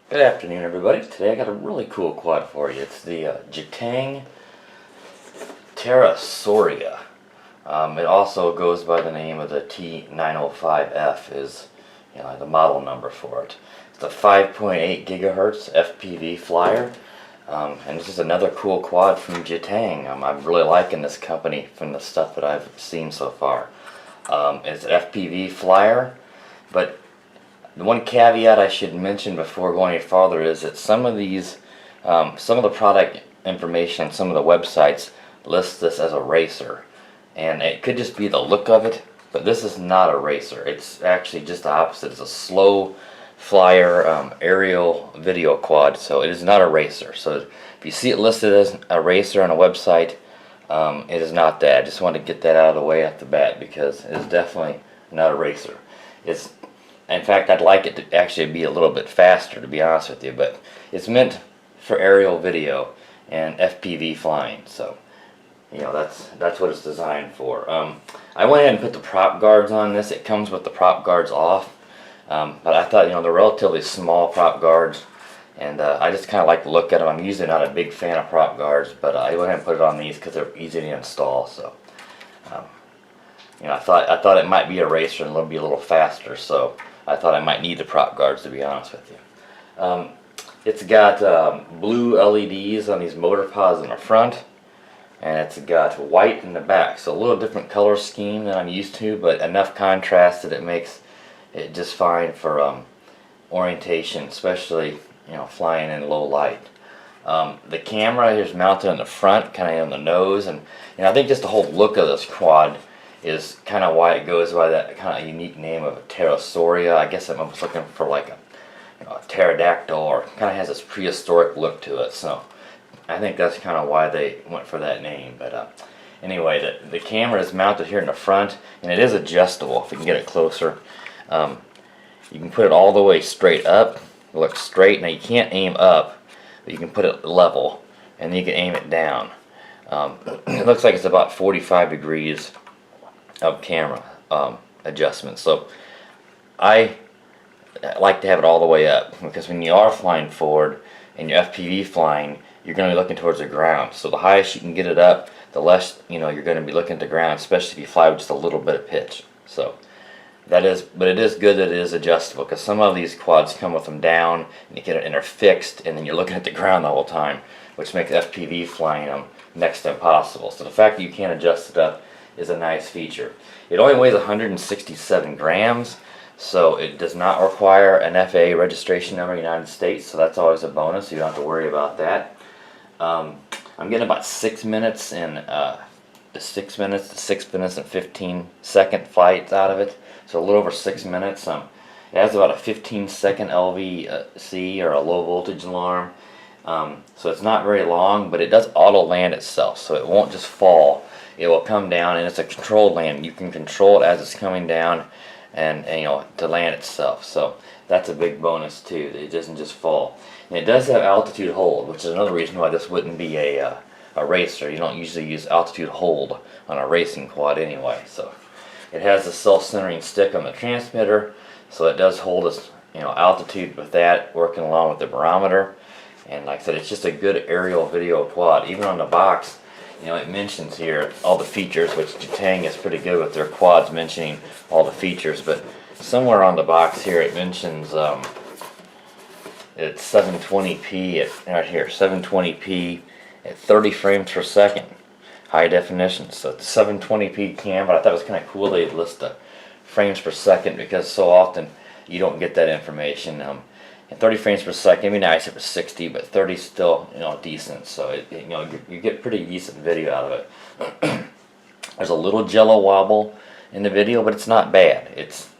Good afternoon, everybody. Today I got a really cool quad for you. It's the Gteng Pterosauria. It also goes by the name of the T905F is the model number for it. It's a 5.8 gigahertz FPV Flyer, and this is another cool quad from Gteng. I'm really liking this company from the stuff that I've seen so far. It's an FPV Flyer, but the one caveat I should mention before going any farther is that some of the product information on some of the websites list this as a racer, and it could just be the look of it, but this is not a racer. It's actually just the opposite. It's a slow flyer aerial video quad, so it is not a racer. So if you see it listed as a racer on a website, it is not that. I just want to get that out of the way at the bat because it is definitely not a racer. In fact, I'd like it to actually be a little bit faster, to be honest with you, but it's meant for aerial video and FPV flying, so that's what it's designed for. I went ahead and put the prop guards on this. It comes with the prop guards off, but I thought they're relatively small prop guards, and I just kind of like to look at them. I'm usually not a big fan of prop guards, but I went ahead and put it on these because they're easy to install. So I thought it might be a racer and it'll be a little faster, so I thought I might need the prop guards, to be honest with you. It's got blue LEDs on these motor pods in the front, and it's got white in the back, so a little different color scheme than I'm used to, but enough contrast that it makes it just fine for orientation, especially flying in low light. The camera is mounted in the front, kind of on the nose, and I think just the whole look of this quad is kind of why it goes by that kind of unique name of a Pterosauria. I guess I was looking for like a pterodactyl, or kind of has this prehistoric look to it. So I think that's kind of why they went for that name. But anyway, the camera is mounted here in the front, and it is adjustable. If we can get it closer, you can put it all the way straight up. It looks straight. Now you can't aim up, but you can put it level, and then you can aim it down. It looks like it's about 45 degrees of camera adjustment. So I like to have it all the way up, because when you are flying forward and you're FPV flying, you're going to be looking towards the ground. So the highest you can get it up, the less you're going to be looking at the ground, especially if you fly with just a little bit of pitch. So but it is good that it is adjustable, because some of these quads come with them down and they're fixed, and then you're looking at the ground the whole time, which makes FPV flying next to impossible. So the fact that you can adjust it up is a nice feature. It only weighs 167 grams, so it does not require an FAA registration number in the United States, so that's always a bonus. You don't have to worry about that. I'm getting about 6 minutes and 6 minutes and 15-second flights out of it, so a little over 6 minutes. It has about a 15-second LVC, or a low voltage alarm, so it's not very long, but it does auto land itself, so it won't just fall. It will come down, and it's a controlled land. You can control it as it's coming down, and to land itself. So that's a big bonus too, that it doesn't just fall. And it does have altitude hold, which is another reason why this wouldn't be a racer. You don't usually use altitude hold on a racing quad anyway. So it has a self-centering stick on the transmitter, so it does hold us altitude with that, working along with the barometer. And like I said, it's just a good aerial video quad. Even on the box, it mentions here all the features, which Gteng is pretty good with their quads mentioning all the features, but somewhere on the box here it mentions it's 720p right here, 720p at 30 frames per second, high definition. So it's a 720p cam, but I thought it was kind of cool they list the frames per second, because so often you don't get that information. And 30 frames per second, it'd be nice if it was 60, but 30 is still decent. So you get pretty decent video out of it. There's a little jello wobble in the video, but it's not bad. It's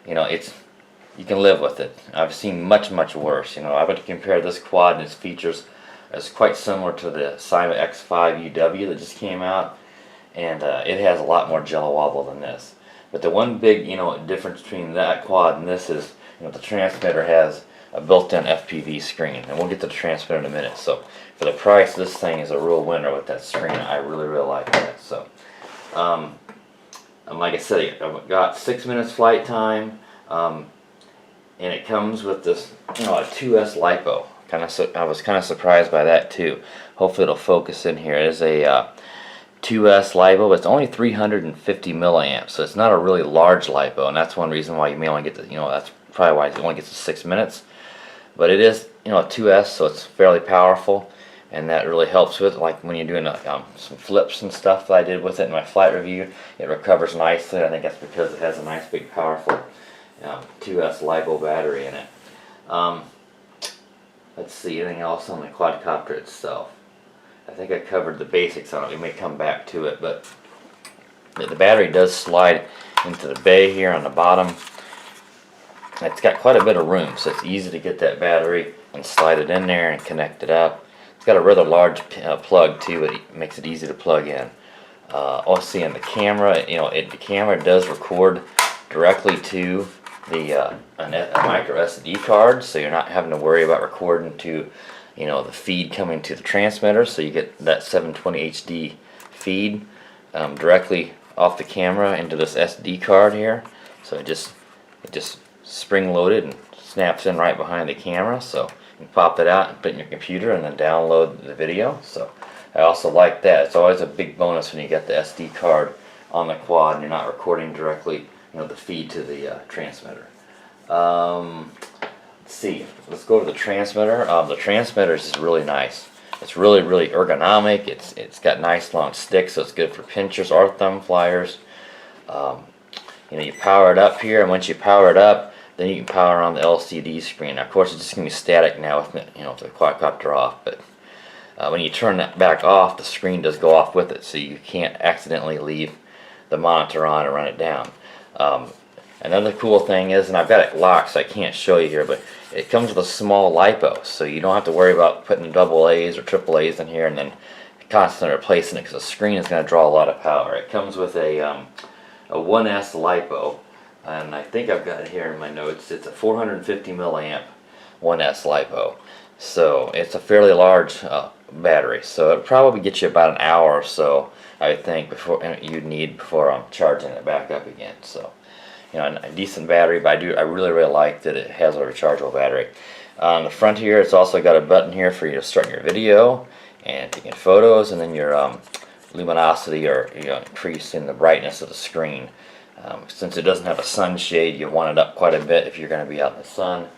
you can live with it. I've seen much worse. I would compare this quad and its features as quite similar to the Cyma X5 UW that just came out, and it has a lot more jello wobble than this. But the one big difference between that quad and this is the transmitter has a built-in FPV screen, and we'll get to the transmitter in a minute. So for the price, this thing is a real winner with that screen. I really like that. So like I said, I've got 6 minutes flight time. and it comes with this, you know, a 2S lipo. I was kind of surprised by that too. Hopefully it'll focus in here. It is a 2S lipo, but it's only 350 milliamps, so it's not a really large lipo, and that's one reason why you may only get to, you know, that's probably why it only gets to 6 minutes. But it is, you know, a 2S, so it's fairly powerful, and that really helps with, like, when you're doing some flips and stuff that I did with it in my flight review. It recovers nicely. I think that's because it has a nice big powerful 2S lipo battery in it. Let's see, anything else on the quadcopter itself? I think I covered the basics on it. We may come back to it, but the battery does slide into the bay here on the bottom. It's got quite a bit of room, so it's easy to get that battery and slide it in there and connect it up. It's got a rather large plug too, but it makes it easy to plug in. Also, in the camera, you know, the camera does record directly to the a microsd card, so you're not having to worry about recording to, you know, the feed coming to the transmitter. So you get that 720 HD feed directly off the camera into this SD card here. So it just spring loaded and snaps in right behind the camera. So you can pop it out and put it in your computer and then download the video. So I also like that. It's always a big bonus when you get the SD card on the quad and you're not recording directly, you know, the feed to the transmitter. Let's see. Let's go to the transmitter. The transmitter is just really nice. It's really ergonomic. It's got nice long sticks, so it's good for pinchers or thumb flyers. You know, you power it up here, and once you power it up, then you can power on the LCD screen. Now, of course, it's just gonna be static now with the, you know, with the quadcopter off. But when you turn that back off, the screen does go off with it, so you can't accidentally leave the monitor on and run it down. Another cool thing is, and I've got it locked so I can't show you here, but it comes with a small lipo, so you don't have to worry about putting double A's or triple A's in here and then constantly replacing it, because the screen is going to draw a lot of power. It comes with a 1S lipo, and I think I've got it here in my notes. It's a 450 milliamp 1S lipo, so it's a fairly large battery, so it'll probably get you about an hour or so, I would think, before you'd need before I'm charging it back up again. So, you know, a decent battery, but I really like that it has a rechargeable battery. On the front here, it's also got a button here for you to start your video and taking photos, and then your luminosity, or, you know, increasing the brightness of the screen. Since it doesn't have a sunshade, you want it up quite a bit if you're going to be out in the sun.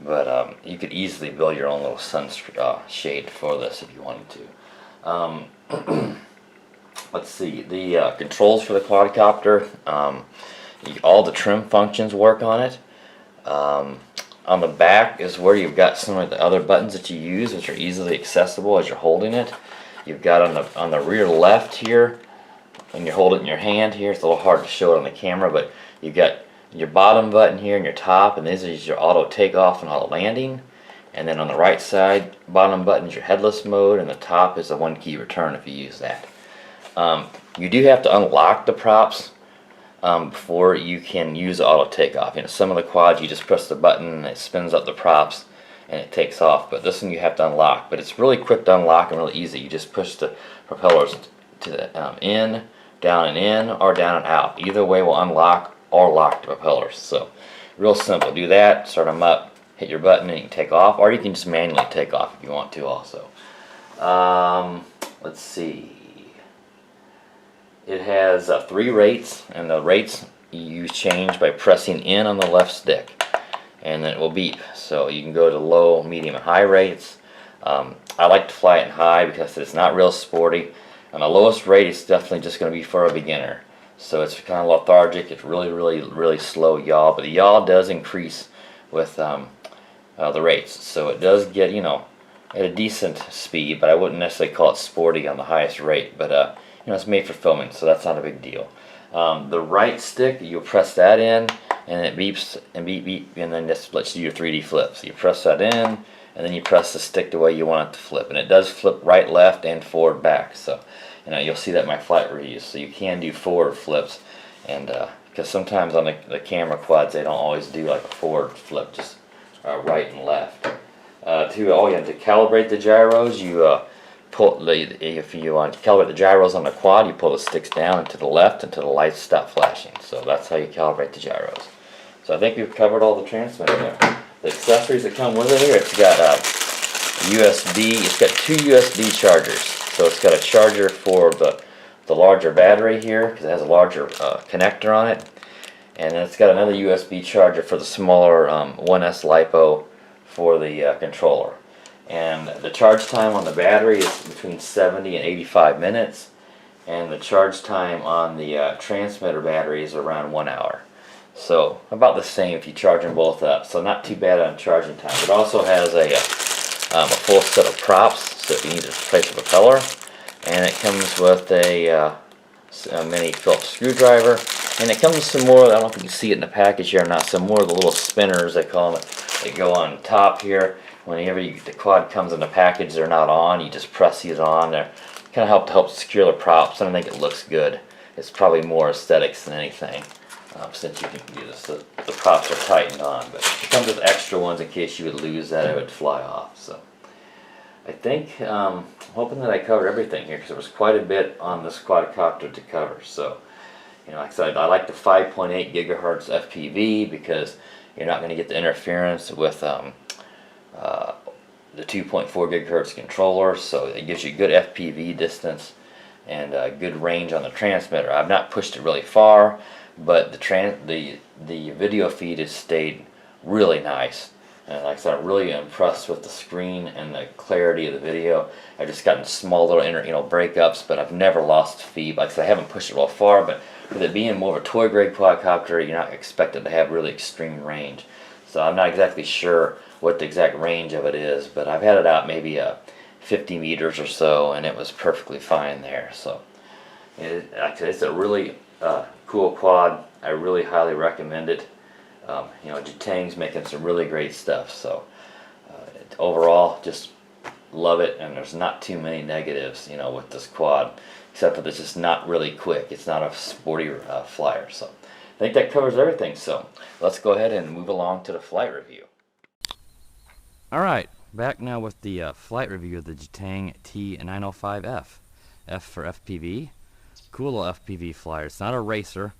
But you could easily build your own little sun shade for this if you wanted to. Let's see, the controls for the quadcopter. All the trim functions work on it. On the back is where you've got some of the other buttons that you use, which are easily accessible as you're holding it. You've got on the rear left here, when you hold it in your hand here, it's a little hard to show it on the camera, but you've got your bottom button here and your top, and this is your auto takeoff and auto landing. And then on the right side, bottom button is your headless mode, and the top is a 1-key return if you use that. You do have to unlock the props before you can use auto takeoff. You know, some of the quads you just press the button and it spins up the props and it takes off, but this one you have to unlock. But it's really quick to unlock and really easy. You just push the propellers to the in, down and in, or down and out. Either way will unlock or lock the propellers. So real simple. Do that, start them up, hit your button, and you can take off, or you can just manually take off if you want to also. Let's see. It has 3 rates, and the rates you change by pressing in on the left stick, and then it will beep. So you can go to low, medium, and high rates. I like to fly it in high because it's not real sporty. And the lowest rate is definitely just going to be for a beginner. So it's kind of lethargic. It's really slow yaw, but the yaw does increase with the rates. So it does get, you know, at a decent speed, but I wouldn't necessarily call it sporty on the highest rate. But you know, it's made for filming, so that's not a big deal. The right stick, you'll press that in, and it beeps and beep, and then this lets you do your 3D flips. So you press that in, and then you press the stick the way you want it to flip, and it does flip right, left, and forward, back. So, you know, you'll see that in my flight reviews. So you can do forward flips, and because sometimes on the camera quads they don't always do like a forward flip, just right and left. To calibrate the gyros, you if you want to calibrate the gyros on the quad, you pull the sticks down and to the left until the lights stop flashing. So that's how you calibrate the gyros. So I think we've covered all the transmitter there. The accessories that come with it here, it's got USB, it's got 2 USB chargers. So it's got a charger for the larger battery here, because it has a larger connector on it. And then it's got another USB charger for the smaller 1S lipo for the controller. And the charge time on the battery is between 70 and 85 minutes. And the charge time on the transmitter battery is around 1 hour. So about the same if you charge them both up. So not too bad on charging time. It also has a full set of props, so if you need to replace a propeller. And it comes with a mini Phillips screwdriver. And it comes with some more, I don't know if you can see it in the package here or not, some more of the little spinners, they call them, that go on top here. Whenever the quad comes in the package, they're not on, you just press these on. They're kind of help secure the props, and I think it looks good. It's probably more aesthetics than anything, since you can do this. The props are tightened on, but it comes with extra ones in case you would lose that, it would fly off. So I think, I'm hoping that I covered everything here, because there was quite a bit on this quadcopter to cover. So, you know, like I said, I like the 5.8 gigahertz FPV because you're not going to get the interference with the 2.4 gigahertz controller, so it gives you good FPV distance and good range on the transmitter. I've not pushed it really far, but the video feed has stayed really nice. And like I said, I'm really impressed with the screen and the clarity of the video. I've just gotten small little breakups, but I've never lost feed. Like I said, I haven't pushed it real far, but with it being more of a toy grade quadcopter, you're not expected to have really extreme range. So I'm not exactly sure what the exact range of it is, but I've had it out maybe 50 meters or so, and it was perfectly fine there. So it's a really cool quad. I really highly recommend it. You know, Gteng's making some really great stuff. So overall, just love it, and there's not too many negatives, you know, with this quad, except that it's just not really quick. It's not a sporty flyer. So I think that covers everything. So let's go ahead and move along to the flight review. Alright, back now with the flight review of the Gteng T905F. F for FPV. Cool little FPV flyer. It's not a racer,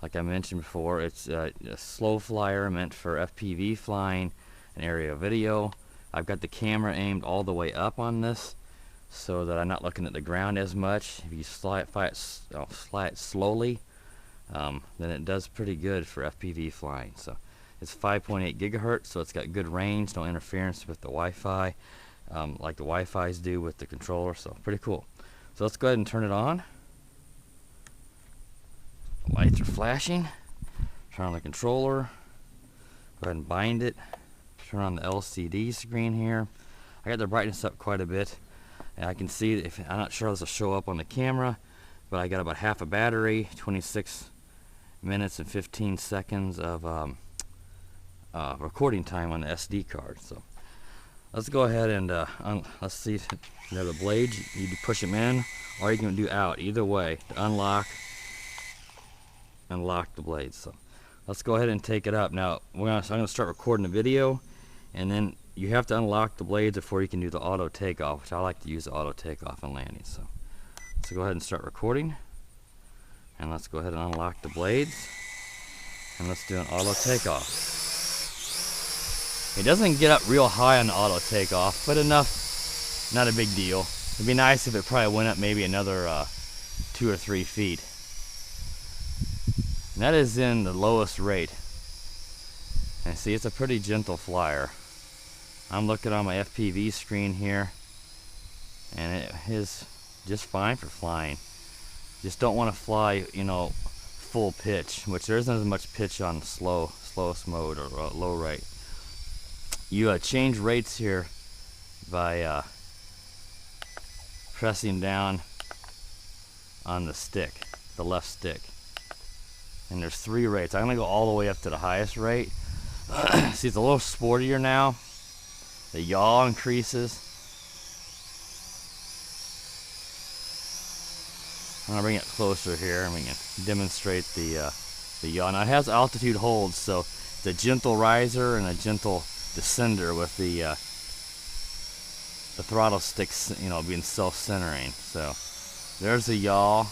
like I mentioned before. It's a slow flyer meant for FPV flying and aerial video. I've got the camera aimed all the way up on this so that I'm not looking at the ground as much. If you fly it slowly, then it does pretty good for FPV flying. So it's 5.8 gigahertz, so it's got good range, no interference with the Wi-Fi, like the Wi-Fi's do with the controller. So pretty cool. So let's go ahead and turn it on. The lights are flashing. Turn on the controller. Go ahead and bind it. Turn on the LCD screen here. I got the brightness up quite a bit, and I can see that I'm not sure this will show up on the camera, but I got about half a battery, 26 minutes and 15 seconds of recording time on the SD card. So let's go ahead and let's see if you have the blades. You can push them in, or you can do out. Either way, to unlock the blades. So let's go ahead and take it up. Now I'm going to start recording the video, and then you have to unlock the blades before you can do the auto takeoff, which I like to use the auto takeoff and landing. So let's go ahead and start recording, and let's go ahead and unlock the blades, and let's do an auto takeoff. It doesn't get up real high on the auto takeoff, but enough, not a big deal. It'd be nice if it probably went up maybe another 2 or 3 feet. And that is in the lowest rate. And see, it's a pretty gentle flyer. I'm looking on my FPV screen here, and it is just fine for flying. Just don't want to fly, you know, full pitch, which there isn't as much pitch on slowest mode or low rate. You change rates here by pressing down on the stick, the left stick. And there's 3 rates. I'm going to go all the way up to the highest rate. See, it's a little sportier now. The yaw increases. I'm going to bring it closer here, and we can demonstrate the yaw. Now it has altitude holds, so it's a gentle riser and a gentle descender with the throttle sticks, you know, being self-centering. So there's the yaw,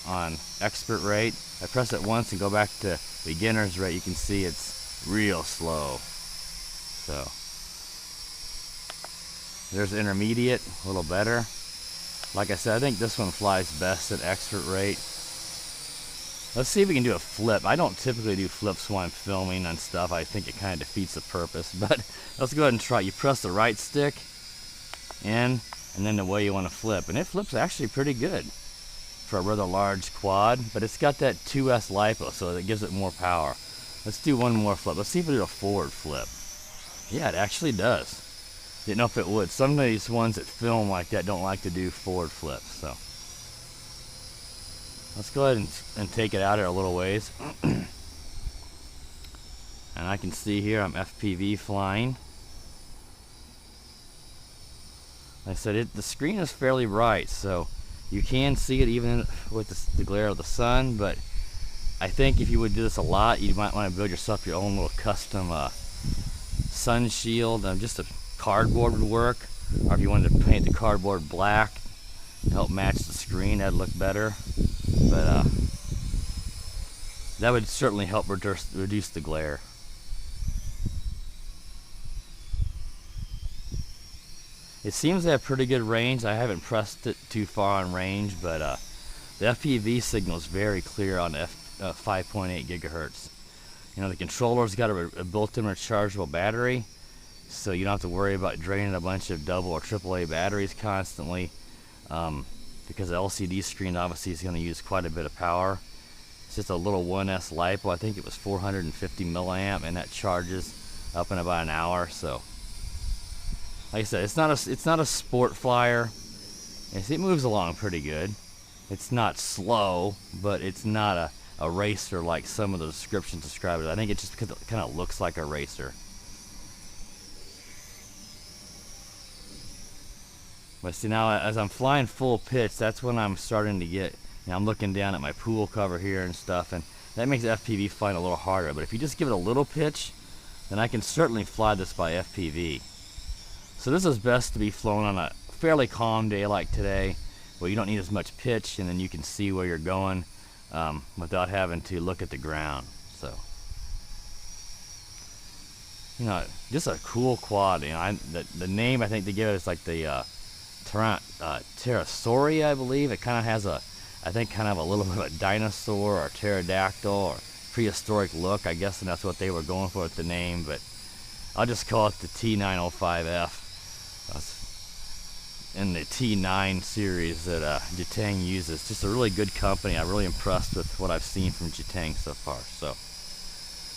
on expert rate. I press it once and go back to beginner's rate. You can see it's real slow. So there's intermediate, a little better. Like I said, I think this one flies best at expert rate. Let's see if we can do a flip. I don't typically do flips while I'm filming and stuff. I think it kind of defeats the purpose. But let's go ahead and try. You press the right stick in, and then the way you want to flip. And it flips actually pretty good for a rather large quad. But it's got that 2S lipo, so it gives it more power. Let's do one more flip. Let's see if we do a forward flip. Yeah, it actually does. Didn't know if it would. Some of these ones that film like that don't like to do forward flips. So let's go ahead and take it out here a little ways. And I can see here I'm FPV flying. Like I said, the screen is fairly bright, so you can see it even with the glare of the sun. But I think if you would do this a lot, you might want to build yourself your own little custom sun shield. Just a cardboard would work, or if you wanted to paint the cardboard black to help match the screen, that'd look better. But that would certainly help reduce the glare. It seems to have pretty good range. I haven't pressed it too far on range, but the FPV signal is very clear on 5.8 gigahertz. You know, the controller's got a built-in rechargeable battery, so you don't have to worry about draining a bunch of double or AAA batteries constantly, because the LCD screen obviously is going to use quite a bit of power. It's just a little 1S lipo. I think it was 450 milliamp, and that charges up in about an hour. So like I said, it's not a sport flyer. It moves along pretty good. It's not slow, but it's not a racer like some of the descriptions describe it. I think it's just because it kind of looks like a racer. But see, now as I'm flying full pitch, that's when I'm starting to get, you know, I'm looking down at my pool cover here and stuff, and that makes FPV flying a little harder. But if you just give it a little pitch, then I can certainly fly this by FPV. So this is best to be flown on a fairly calm day like today, where you don't need as much pitch, and then you can see where you're going without having to look at the ground. So, you know, just a cool quad. You know, the name I think they give it is like the Pterosauria, I believe. It kind of has I think kind of a little bit of a dinosaur or pterodactyl or prehistoric look, I guess, and that's what they were going for with the name. But I'll just call it the T905F. In the T9 series that Gteng uses. Just a really good company. I'm really impressed with what I've seen from Gteng so far. So,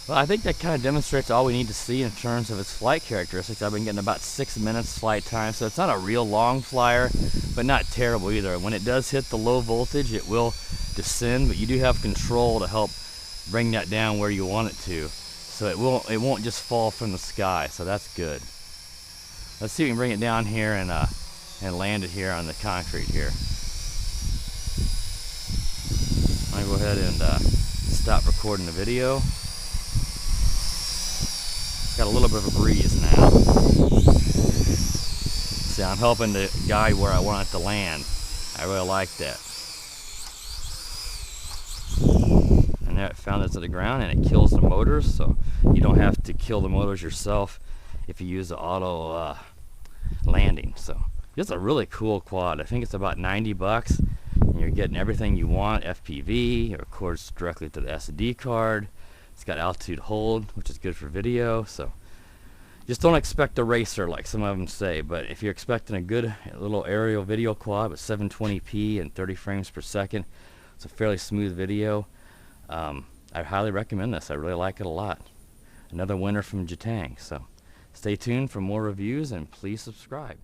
well, I think that kind of demonstrates all we need to see in terms of its flight characteristics. I've been getting about 6 minutes flight time, so it's not a real long flyer, but not terrible either. When it does hit the low voltage, it will descend, but you do have control to help bring that down where you want it to. So it won't just fall from the sky, so that's good. Let's see if we can bring it down here and land it here on the concrete here. I'll go ahead and stop recording the video. Got a little bit of a breeze now. See, I'm helping to guide where I want it to land. I really like that. And there it found it to the ground, and it kills the motors, so you don't have to kill the motors yourself if you use the auto landing. So just a really cool quad. I think it's about 90 bucks, and you're getting everything you want. FPV, it records directly to the SD card. It's got altitude hold, which is good for video. So just don't expect a racer like some of them say, but if you're expecting a good little aerial video quad with 720p and 30 frames per second, it's a fairly smooth video. I highly recommend this. I really like it a lot. Another winner from Gteng. So stay tuned for more reviews, and please subscribe.